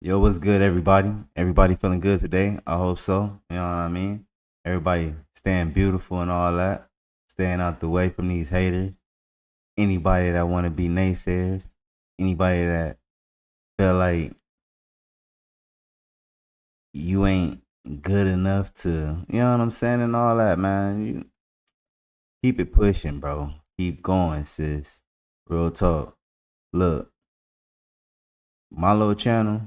Yo, what's good, everybody? Everybody feeling good today? I hope so. You know what I mean? Everybody staying beautiful and all that. Staying out the way from these haters. Anybody that want to be naysayers. Anybody that feel like you ain't good enough to, you know what I'm saying, and all that, man. You keep it pushing, bro. Keep going, sis. Real talk. Look, my little channel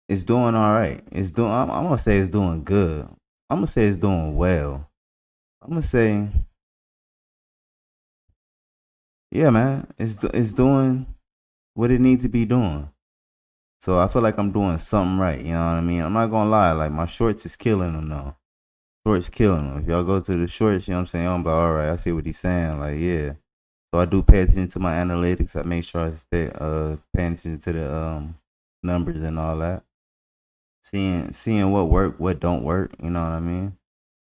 is doing all right. It's doing. I'm gonna say it's doing good. I'm gonna say it's doing well. I'm gonna say, yeah, man. It's doing what it needs to be doing. So I feel like I'm doing something right. You know what I mean? I'm not gonna lie. Like my shorts is killing them though. Shorts killing them. If y'all go to the shorts, you know what I'm saying? I'm like, all right. I see what he's saying. Like, yeah. So I do pay attention to my analytics. I make sure I stay paying attention to the numbers and all that. Seeing what work, what don't work. You know what I mean?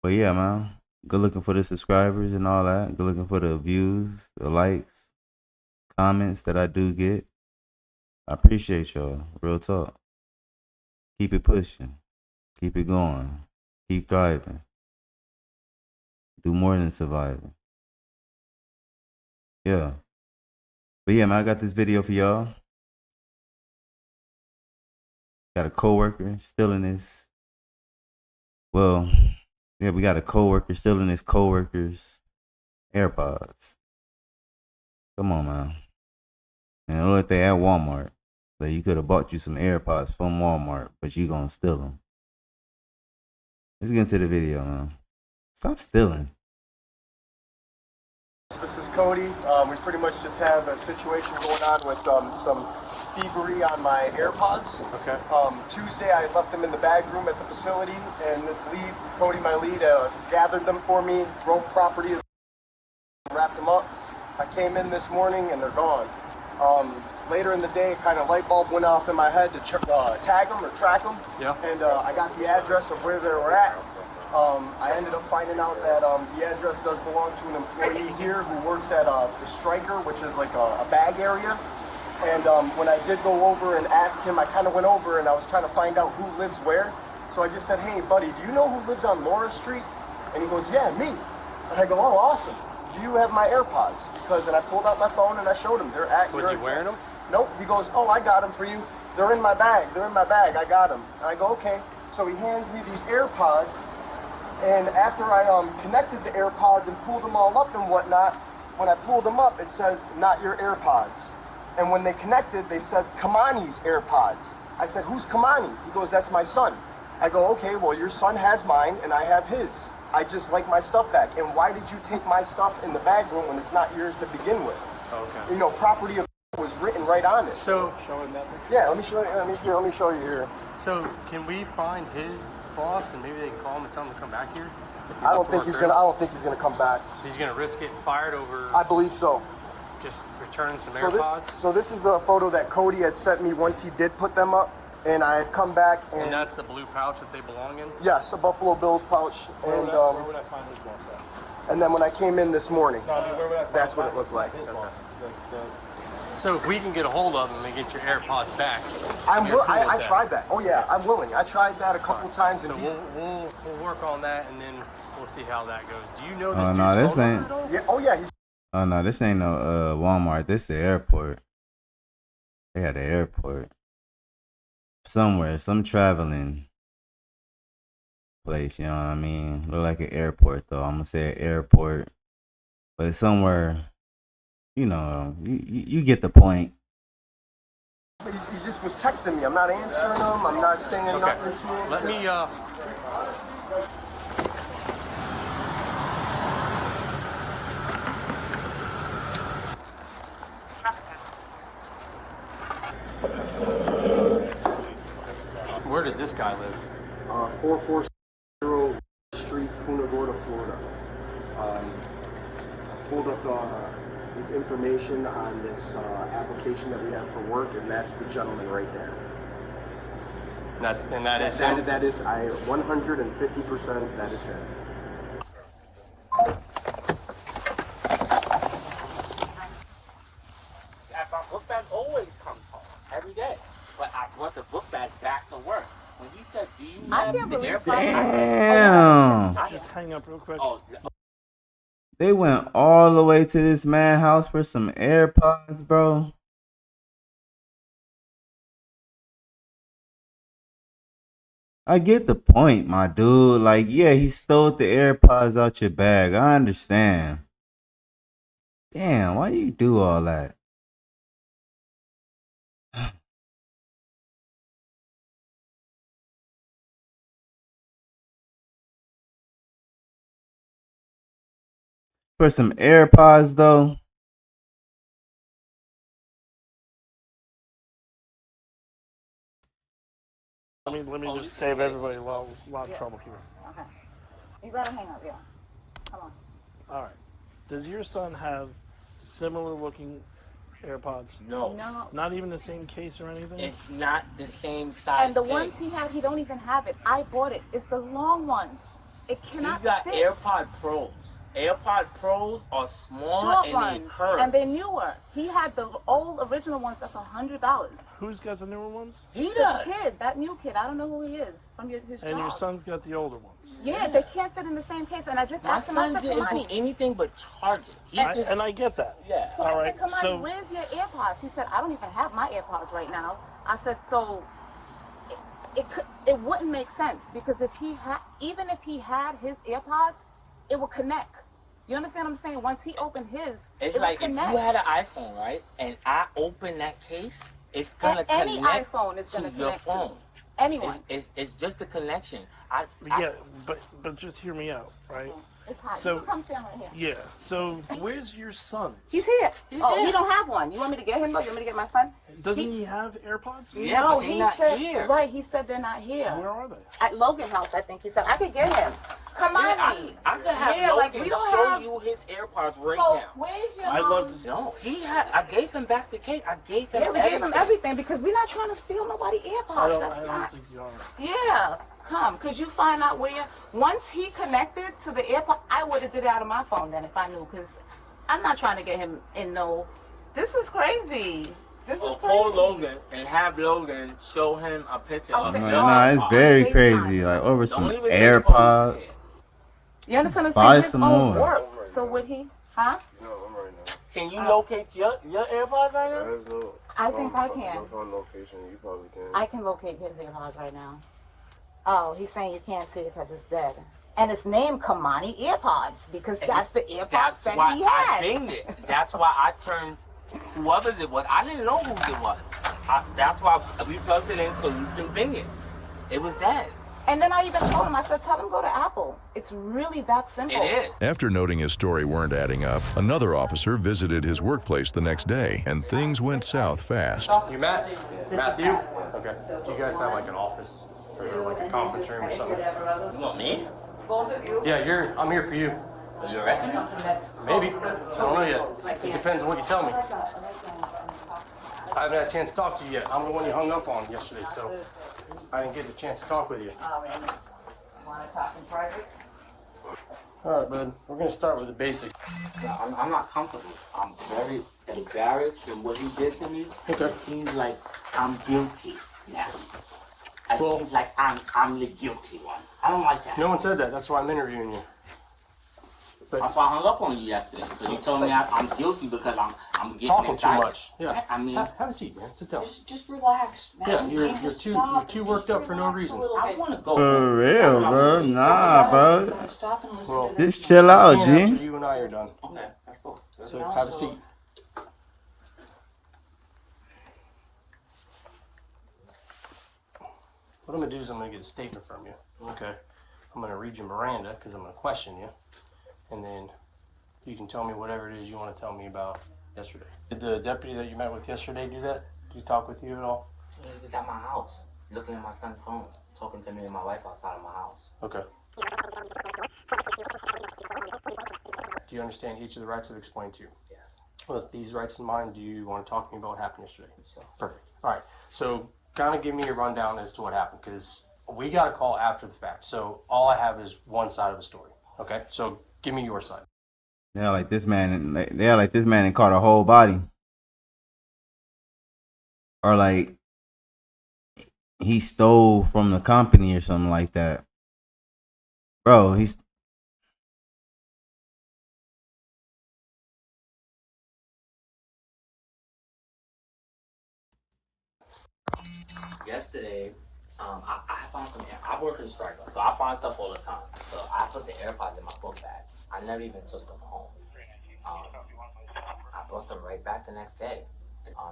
But yeah, man. Good looking for the subscribers and all that. Good looking for the views, the likes, comments that I do get. I appreciate y'all. Real talk. Keep it pushing. Keep it going. Keep thriving. Do more than surviving. Yeah. But yeah, man, I got this video for y'all. Got a coworker stealing this. Well, yeah, we got a coworker stealing his coworker's AirPods. Come on, man. And it look like they at Walmart. So you could have bought you some AirPods from Walmart, but you gonna steal them. Let's get into the video, man. Stop stealing. This is Cody. We pretty much just have a situation going on with some thievery on my AirPods. Okay. Tuesday, I left them in the bag room at the facility, and this lead, Cody, my lead, gathered them for me, roam property, wrapped them up. I came in this morning, and they're gone. Later in the day, kind of light bulb went off in my head to tag them or track them. Yeah. And I got the address of where they were at. I ended up finding out that the address does belong to an employee here who works at the Striker, which is like a bag area. And when I did go over and ask him, I kind of went over and I was trying to find out who lives where. So I just said, hey, buddy, do you know who lives on Laura Street? And he goes, yeah, me. And I go, oh, awesome. Do you have my AirPods? Because, and I pulled out my phone and I showed him. They're at Was he wearing them? Nope. He goes, oh, I got them for you. They're in my bag. They're in my bag. I got them. And I go, okay. So he hands me these AirPods. And after I connected the AirPods and pulled them all up and whatnot, when I pulled them up, it said, not your AirPods. And when they connected, they said, Kamani's AirPods. I said, who's Kamani? He goes, that's my son. I go, okay, well, your son has mine and I have his. I just like my stuff back. And why did you take my stuff in the bag room when it's not yours to begin with? Okay. You know, property of was written right on it. So, showing that. Yeah, let me show you. Let me show you here. So, can we find his boss and maybe they can call him and tell him to come back here? I don't think he's gonna come back. So he's gonna risk getting fired over. I believe so. Just returning some So AirPods. so this is the photo that Cody had sent me once he did put them up, and I had come back And that's the blue pouch that they belong in. yes, a Buffalo Bills pouch, Where and would I find his boss at? and then when I came in this morning, No, I mean, where would I find that's what it looked like. his boss? So if we can get a hold of him and get your AirPods back, I you're cool with that. tried that. Oh yeah, I'm willing. I tried that a couple times, and So he's, we'll work on that and then we'll see how that goes. Do you know this Oh, dude's no, this phone ain't- number at all? yeah, oh yeah, he's Oh no, this ain't no Walmart. This is the airport. They had the airport. Somewhere, some traveling place, you know what I mean? Look like an airport though. I'm gonna say an airport. But it's somewhere, you know, you get the point. he just was texting me. I'm not answering him. I'm not saying Okay. nothing to him. Let me Where does this guy live? 440 Street, Punta Gorda, Florida. Pulled up his information on this application that we have for work, and that's the gentleman right there. That is him? That is, 150%, that is him. That always comes home every day. brought the book bag back to work. When he said, "Do you I have can't the believe AirPods?" Damn. Just hang up real quick. Oh, They went all the way to this man's house for some AirPods, bro. I get the point, my dude. Like, yeah, he stole the AirPods out your bag. I understand. Damn, why you do all that? For some AirPods, though. Let me just save everybody a lot of trouble here. Okay. You gotta hang up, yeah. Come on. All right. Does your son have similar looking AirPods? no. No. Not even the same case or anything? It's not the same size. And the case. ones he had, he don't even have it. I bought it. It's the long ones. It He cannot got fit. AirPod Pros. AirPod Pros are small Short and ones, they curve. and they're newer. He had the old original ones. That's $100. Who's got the newer ones? He The does. kid, that new kid, I don't know who he is from his And job. your son's got the older ones. Yeah, they can't fit in the same case. And I just My asked him. I son said, didn't do Kamani. anything but charge it. He just, And I get that. yeah. So All I right, said, Kamani, so- where's your AirPods? He said, I don't even have my AirPods right now. I said, so it wouldn't make sense because if he had, even if he had his AirPods, it would connect. You understand what I'm saying? Once he opened his, It's it like would if connect. you had an iPhone, right, and I open that case, it's gonna Any connect iPhone is to gonna your connect phone. to anyone. It's just a connection. Yeah, but just hear me out, right? It's hot. So- You can come stand right here. Yeah. So where's your son? He's here. He's Oh, here. he don't have one. You want me to get him? Or you want me to get my son? Doesn't he have AirPods? Yeah, No, but they're he not said here. right. He said they're not here. Where are they? At Logan House, I think he said. I could get him. Come on, I could have Yeah, like, Logan we don't show have- you his AirPods right So now. where's your? I'd love to see. No, he had. I gave him back the cake. I gave him. Yeah, we everything. gave him everything because we're not trying to steal nobody AirPods. I That's don't not. think you are. Yeah, come. Could you find out where? Once he connected to the AirPod, I would have did it out of my phone then if I knew, because I'm not trying to get him in no. This is crazy. This is Or crazy. call Logan and have Logan show him a picture of Okay. your Nah, it's AirPods. very FaceTime. crazy. Like, over some Don't even say the police is AirPods. here. You understand what Buy I'm saying? His some own more. work. So would he? Huh? No, I'm right now. Can you locate your AirPods right now? There's no. I think I can. No phone location. You probably can. I can locate his AirPods right now. Oh, he's saying you can't see it because it's dead. And it's named Kamani AirPods because that's the AirPods That's that why he I had. dinged it. That's why I turned whoever's it was. I didn't know who it was. That's why we plugged it in so you can bing it. It was dead. And then I even told him, I said, tell him go to Apple. It's really that simple. It is. After noting his story weren't adding up, another officer visited his workplace the next day, and things went south fast. You Matt? Matthew? Okay. Do you guys have like an office or like a conference room or something? You want me? Yeah, I'm here for you. Are you arresting me? Maybe. I don't know yet. It depends on what you tell me. I haven't had a chance to talk to you yet. I'm the one you hung up on yesterday, so I didn't get a chance to talk with you. Want to talk in private? All right, bud. We're gonna start with the basics. I'm not comfortable. I'm very embarrassed in what he did to me. Okay. It seems like I'm guilty now. It Well- seems like I'm the guilty one. I don't like that. No one said that. That's why I'm interviewing you. That's why I hung up on you yesterday. So you told me I'm guilty because I'm getting Talking too excited. much. Yeah. I mean, Have a seat, man. Sit down. Just relax, man. Yeah, you're Just too stop you're too and worked just up for no relax a reason. little I bit. want to go. For real, bro. Nah, I'm bro. gonna stop and listen Well, to this. Just chill out, And after G. you and I are done. Okay, let's go. So have a seat. What I'm gonna do is I'm gonna get a statement from you. Okay. I'm gonna read you Miranda because I'm gonna question you, and then you can tell me whatever it is you want to tell me about yesterday. Did the deputy that you met with yesterday do that? Did he talk with you at all? He was at my house, looking at my son's phone, talking to me and my wife outside of my house. Okay. Do you understand each of the rights I've explained to you? Yes. With these rights in mind, do you want to talk to me about what happened yesterday? So, Perfect. All right. So, kind of give me a rundown as to what happened because we got a call after the fact. So, all I have is one side of the story. Okay. So, give me your side. Yeah, like this man. Like this man and caught a whole body. Or like he stole from the company or something like that. Bro, he's Yesterday, I found some. I work in striker, so I find stuff all the time. So I put the AirPods in my book bag. I never even took them home. I brought them right back the next day.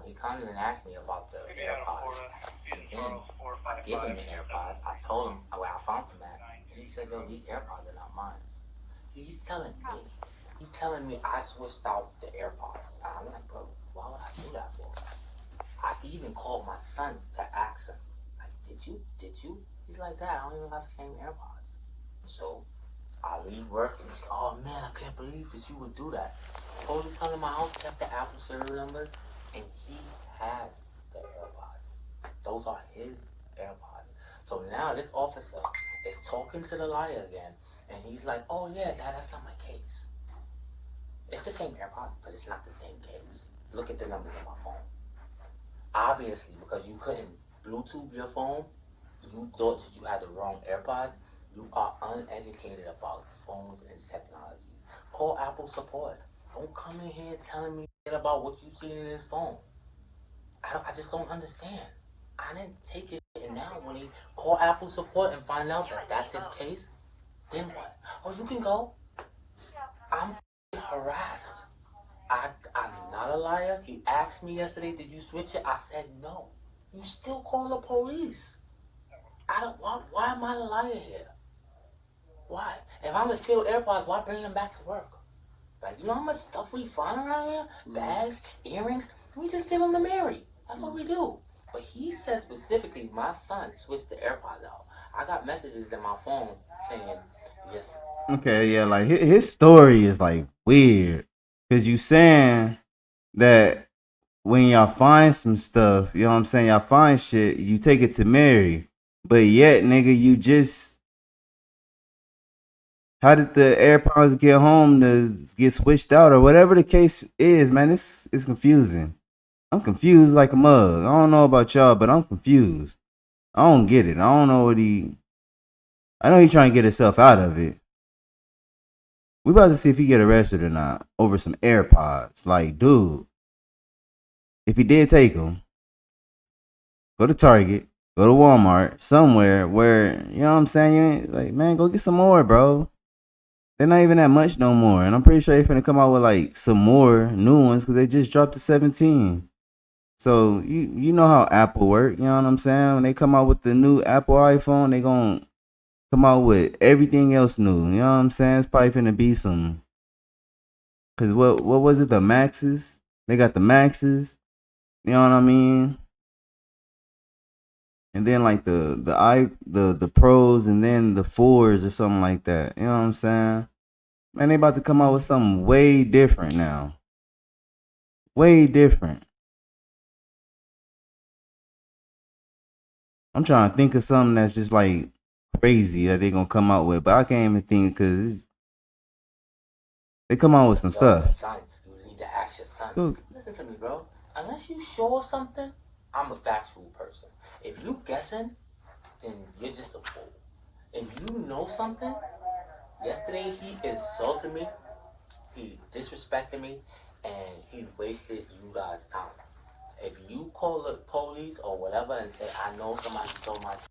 He kind of asked me about the AirPods, and then I gave him the AirPods. I told him where I found them at. And he said, "Yo, these AirPods are not mine." He's telling me I switched out the AirPods. I'm like, bro, why would I do that for? I even called my son to ask him, like, did you? He's like, Dad, I don't even got the same AirPods. So I leave work and he's, oh man, I can't believe that you would do that. Police come to my house, check the Apple serial numbers, and he has the AirPods. Those are his AirPods. So now this officer is talking to the liar again, and he's like, oh yeah, Dad, that's not my case. It's the same AirPods, but it's not the same case. Look at the numbers on my phone. Obviously, because you couldn't Bluetooth your phone, you thought that you had the wrong AirPods. You are uneducated about phones and technology. Call Apple support. Don't come in here telling me about what you see in his phone. I just don't understand. I didn't take his shit, and now when he call Apple support and find out that that's his case, then what? Oh, you can go. I'm harassed. I'm not a liar. He asked me yesterday, did you switch it? I said no. You still call the police. Why am I the liar here? Why? If I'm gonna steal AirPods, why bring them back to work? Like, you know how much stuff we find around here? Bags, earrings. We just give them to Mary. That's what we do. But he said specifically, my son switched the AirPods out. I got messages in my phone saying, yes. okay. Yeah, like his story is like weird because you saying that when y'all find some stuff, you know what I'm saying? Y'all find shit, you take it to Mary, but yet, nigga, you just how did the AirPods get home to get switched out or whatever the case is, man? It's confusing. I'm confused like a mug. I don't know about y'all, but I'm confused. I don't get it. I don't know what I know he trying to get himself out of it. We about to see if he get arrested or not over some AirPods. Like, dude, if he did take them, go to Target, go to Walmart, somewhere where, you know what I'm saying? You ain't like, man, go get some more, bro. They're not even that much no more. And I'm pretty sure they're finna come out with like some more new ones because they just dropped the 17. So you know how Apple work, you know what I'm saying? When they come out with the new Apple iPhone, they gonna come out with everything else new. You know what I'm saying? It's probably finna be some. Cause what was it? The Maxes? They got the Maxes. You know what I mean? And then like the pros and then the fours or something like that. You know what I'm saying? Man, they about to come out with something way different now. Way different. I'm trying to think of something that's just like crazy that they gonna come out with, but I can't even think because they come out with some Yo, your stuff. son, you need to ask your son. Look. Listen to me, bro. Unless you sure something, I'm a factual person. If you guessing, then you're just a fool. If you know something, yesterday he insulted me, he disrespected me, and he wasted you guys' time. If you call the police or whatever and say, I know somebody stole my shit,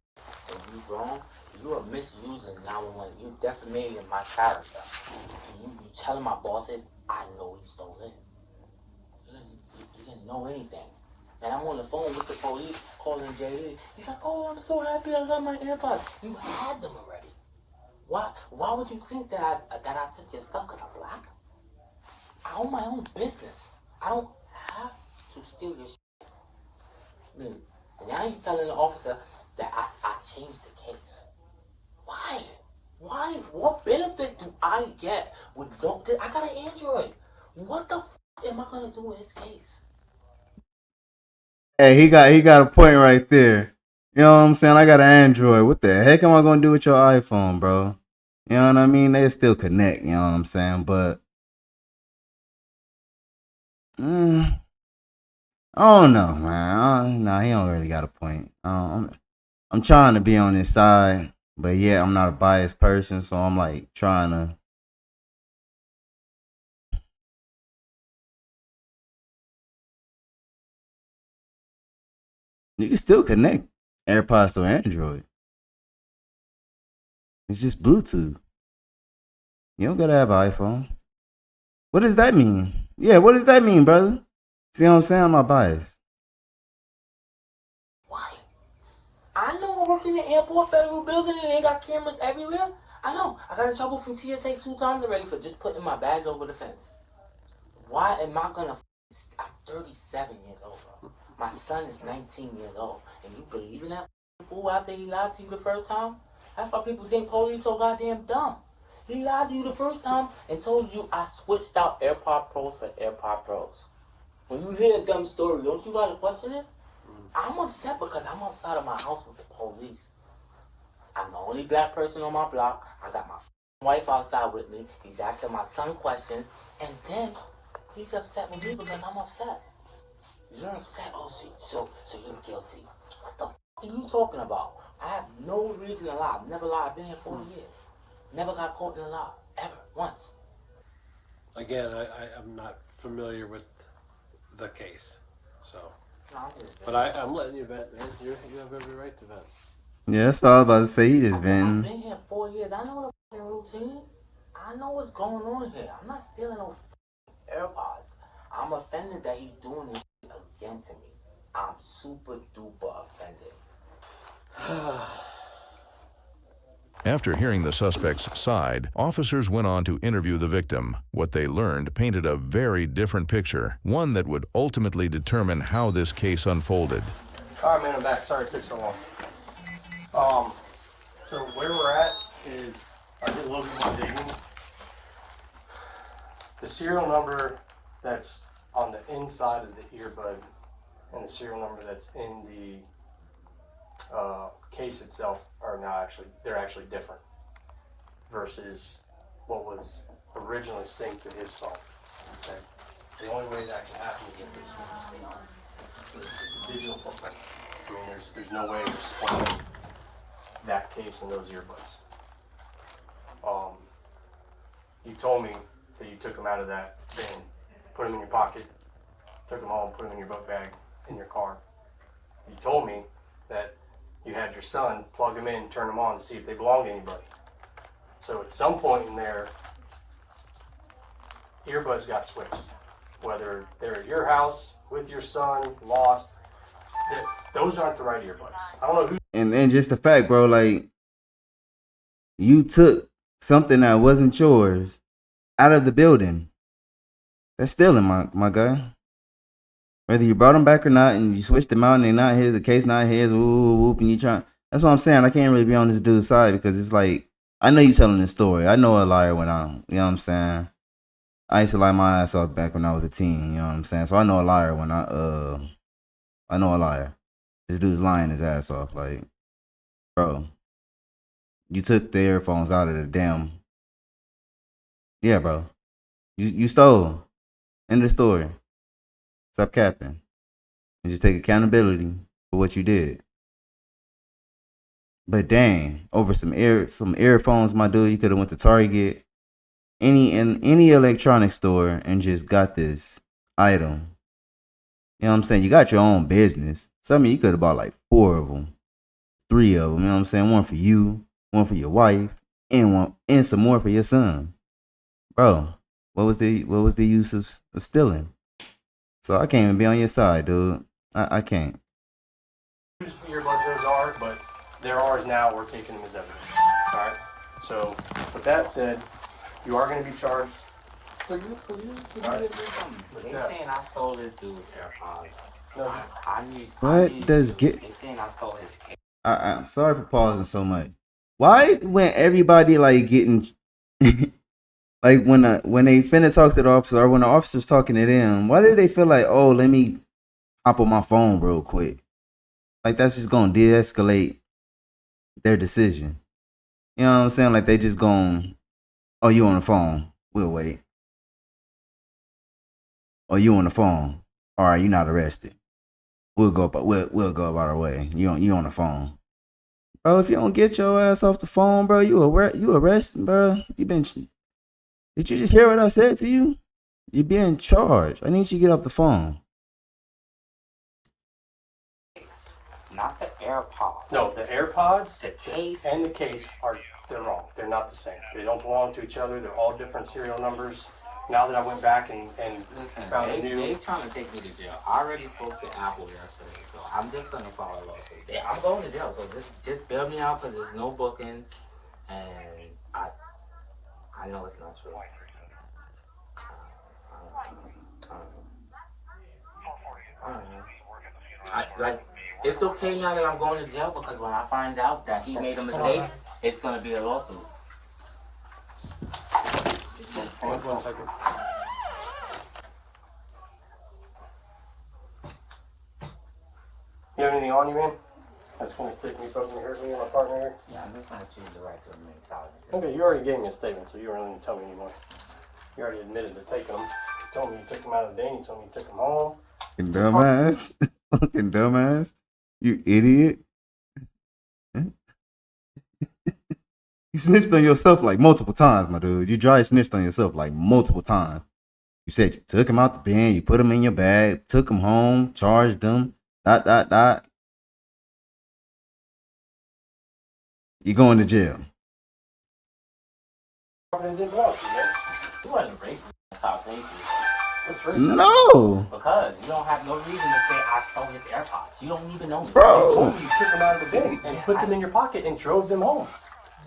and you wrong, you are misusing 911. You defamating my character. You telling my bosses, I know he stole it. You didn't know anything. And I'm on the phone with the police calling JD. He's like, oh, I'm so happy I got my AirPods. You had them already. Why would you think that I took your stuff because I'm black? I own my own business. I don't have to steal your shit. And now he's telling the officer that I changed the case. Why? Why? What benefit do I get with I got an Android. What the am I gonna do in his case? Hey, he got a point right there. You know what I'm saying? I got an Android. What the heck am I gonna do with your iPhone, bro? You know what I mean? They still connect. You know what I'm saying? But I don't know, man. Nah, he don't really got a point. I'm trying to be on his side, but yeah, I'm not a biased person, so I'm like trying to. You can still connect AirPods to Android. It's just Bluetooth. You don't gotta have an iPhone. What does that mean? Yeah, what does that mean, brother? See what I'm saying? I'm not biased. Why? I know I work in the airport federal building and they got cameras everywhere. I know. I got in trouble from TSA 2 times already for just putting my bag over the fence. Why am I gonna? I'm 37 years old, bro. My son is 19 years old, and you believe in that fool after he lied to you the first time? That's why people think police so goddamn dumb. He lied to you the first time and told you I switched out AirPod Pros for AirPod Pros. When you hear a dumb story, don't you gotta question it? I'm upset because I'm outside of my house with the police. I'm the only black person on my block. I got my wife outside with me. He's asking my son questions, and then he's upset with me because I'm upset. You're upset? Oh, so you're guilty. What the f*** are you talking about? I have no reason to lie. I've never lied. I've been here 40 years. Never got caught in a lie. Ever. Once. Again, I'm not familiar with the case, so. No, I'm just But I'm letting you vent, man. You have every right to vent. Yeah, that's all I was about to say. He just I've venting. been here 4 years. I know the f***ing routine. I know what's going on here. I'm not stealing no f***ing AirPods. I'm offended that he's doing this again to me. I'm super duper offended. After hearing the suspect's side, officers went on to interview the victim. What they learned painted a very different picture, one that would ultimately determine how this case unfolded. All right, man, I'm back. Sorry it took so long. So where we're at is I did a little bit more digging. The serial number that's on the inside of the earbud and the serial number that's in the case itself are now they're actually different versus what was originally synced to his phone. Okay. The only way that can happen is if it's digital footprint. I mean, there's no way of explaining that case and those earbuds. You told me that you took them out of that bin, put them in your pocket, took them home, put them in your book bag, in your car. You told me that you had your son plug them in, turn them on to see if they belong to anybody. So at some point in there, earbuds got switched. Whether they're at your house, with your son, lost, those aren't the right earbuds. I don't know who. And just the fact, bro, like you took something that wasn't yours out of the building. That's stealing, my guy. Whether you brought them back or not, and you switched them out and they're not his, the case not his, whoop, and you trying. That's what I'm saying. I can't really be on this dude's side because it's like, I know you telling this story. I know a liar when I'm, you know what I'm saying? I used to lie my ass off back when I was a teen, you know what I'm saying? So I know a liar when I know a liar. This dude's lying his ass off. Like, bro, you took the earphones out of the damn. Yeah, bro. You stole. End of the story. Stop capping. And just take accountability for what you did. But dang, over some earphones, my dude, you could have went to Target, any electronic store, and just got this item. You know what I'm saying? You got your own business. So I mean, you could have bought like 4 of them, 3 of them. You know what I'm saying? One for you, one for your wife, and some more for your son. Bro, what was the use of stealing? So I can't even be on your side, dude. I can't. Whose earbuds those are, but they're ours now. We're taking them as evidence. All right. So with that said, you are going to be charged. Could you do something? They saying I stole this dude's AirPods. No. They saying I stole his case. I'm sorry for pausing so much. Why when everybody like getting like when they finna talk to the officer or when the officer's talking to them, why do they feel like, oh, let me hop on my phone real quick? Like that's just gonna de-escalate their decision. You know what I'm saying? Like they just going, oh, you on the phone? We'll wait. Oh, you on the phone? All right, you're not arrested. We'll go about our way. You on the phone? Bro, if you don't get your ass off the phone, bro, you arrested, bro. Did you just hear what I said to you? You're being charged. I need you to get off the phone. Not the AirPods. No, the AirPods The case. and the case they're wrong. They're not the same. They don't belong to each other. They're all different serial numbers. Now that I went back and Listen, found a new. they trying to take me to jail. I already spoke to Apple yesterday, so I'm just gonna file a lawsuit. I'm going to jail, so just bail me out because there's no bookings, and I know it's not true. I don't know. Like, it's okay now that I'm going to jail because when I find out that he made a mistake, it's gonna be a lawsuit. One second. You have anything on you, man? That's gonna stick me, poke me, hurt me, and my partner here. Yeah, I'm just gonna choose the right to remain silent. Okay, you already gave me a statement, so you don't really need to tell me anymore. You already admitted to taking them. You told me you took them out of the den. You told me you took them home. Fucking dumbass. Fucking dumbass. You idiot. You snitched on yourself like multiple times, my dude. You dry snitched on yourself like multiple times. You said you took him out the bin, you put him in your bag, took him home, charged them, ... You going to jail. It didn't belong to you, man. You wasn't racist, Top Thank you. What's racist? No, Because you don't have no reason to say I stole his AirPods. You don't even know me. You bro. told me you took them out of the bin and put them in your pocket and drove them home.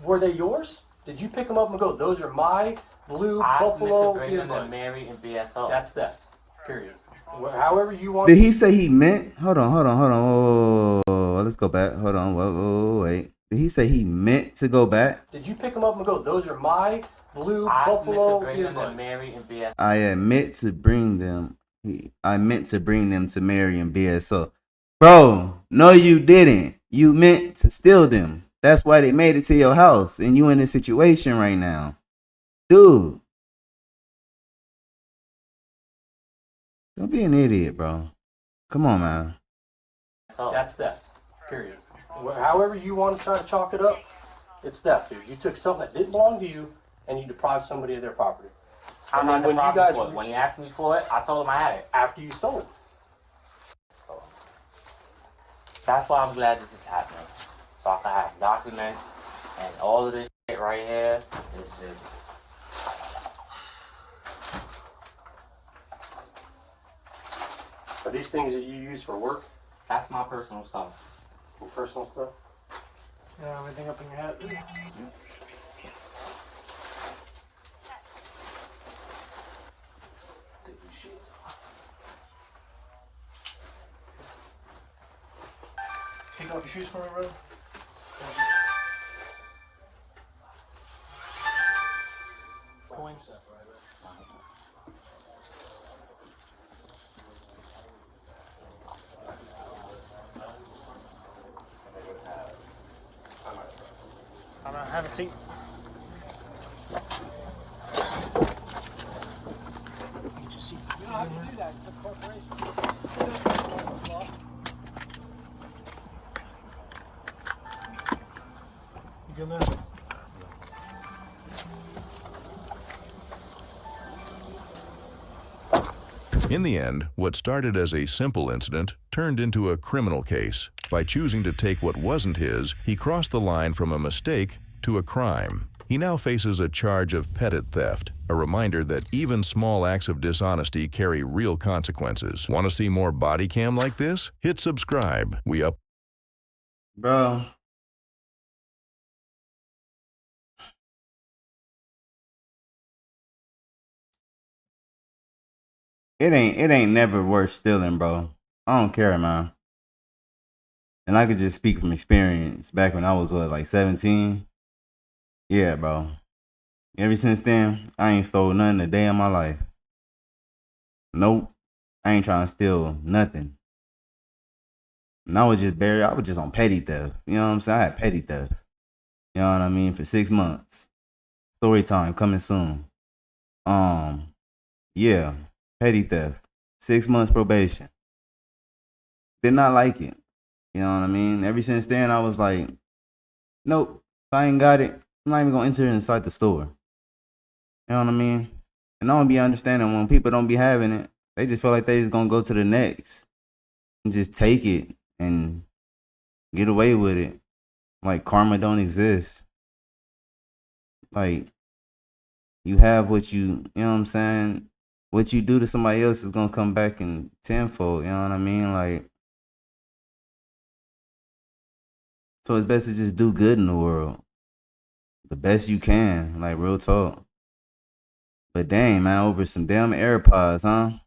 Were they yours? Did you pick them up and go, those are my blue I Buffalo meant to bring them to earbuds? Mary and BSO. That's theft. Period. However you want. Did he say he meant? Hold on. Whoa, let's go back. Hold on. Whoa, wait. Did he say he meant to go back? Did you pick them up and go, those are my blue I Buffalo meant to bring them to earbuds? Mary and BSO. I admit to bring them. I meant to bring them to Mary and BSO. Bro, no, you didn't. You meant to steal them. That's why they made it to your house, and you in this situation right now, dude. Don't be an idiot, bro. Come on, man. So, That's theft. Period. However you want to try to chalk it up, it's theft, dude. You took something that didn't belong to you and you deprived somebody of their property. I'm And not then the when you problem guys- for it. When he asked me for it, I told him I had it. After you stole it. So, that's why I'm glad this is happening. So I can have documents and all of this shit right here is just. Are these things that you use for work? That's my personal stuff. Your personal stuff? Yeah, everything up in your head. Take off your shoes for me, bro. Points. Have a seat. Get your seat. You don't have to do that. It's a corporation. You good, man? In the end, what started as a simple incident turned into a criminal case. By choosing to take what wasn't his, he crossed the line from a mistake to a crime. He now faces a charge of petit theft, a reminder that even small acts of dishonesty carry real consequences. Want to see more body cam like this? Hit subscribe. We up. Bro. It ain't never worth stealing, bro. I don't care, man. And I could just speak from experience. Back when I was like 17. Yeah, bro. Ever since then, I ain't stole nothing a day in my life. Nope. I ain't trying to steal nothing. And I was just on petty theft. You know what I'm saying? I had petty theft. You know what I mean? For 6 months. Story time coming soon. Yeah. Petty theft. 6 months probation. Did not like it. You know what I mean? Ever since then, I was like, Nope. If I ain't got it, I'm not even gonna enter inside the store. You know what I mean? And I don't be understanding when people don't be having it, they just feel like they just gonna go to the next and just take it and get away with it. Like karma don't exist. Like you have what you know what I'm saying? What you do to somebody else is gonna come back in tenfold, you know what I mean? Like, so it's best to just do good in the world. The best you can, like real talk. But dang, man, over some damn AirPods, huh?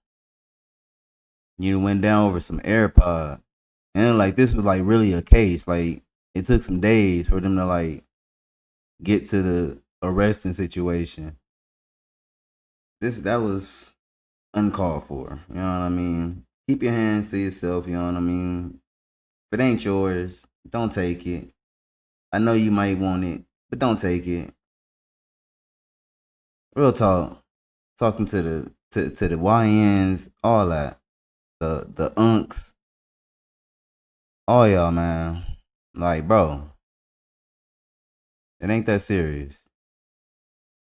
You went down over some AirPods. And like this was like really a case. Like it took some days for them to like get to the arresting situation. That was uncalled for. You know what I mean? Keep your hands to yourself, you know what I mean? If it ain't yours, don't take it. I know you might want it, but don't take it. Real talk. Talking to the YNs, all that. The unks, all y'all, man. Like, bro, it ain't that serious.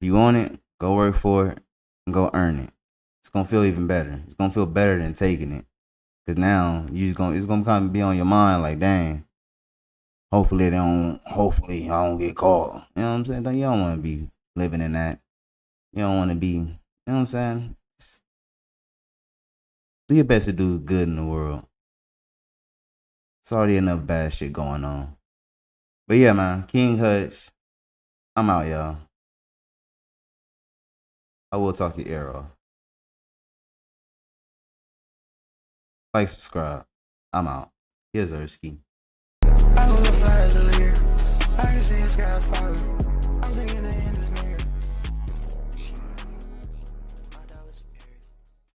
If you want it, go work for it and go earn it. It's gonna feel even better. It's gonna feel better than taking it. Cause now it's gonna kind of be on your mind like, dang, hopefully I don't get caught. You know what I'm saying? You don't wanna be living in that. You don't wanna be, you know what I'm saying? Do your best to do good in the world. It's already enough bad shit going on. But yeah, man, King Hutch, I'm out, y'all. I will talk your ear off. Like, subscribe. I'm out. Here's Ersky. I go fly as a leader.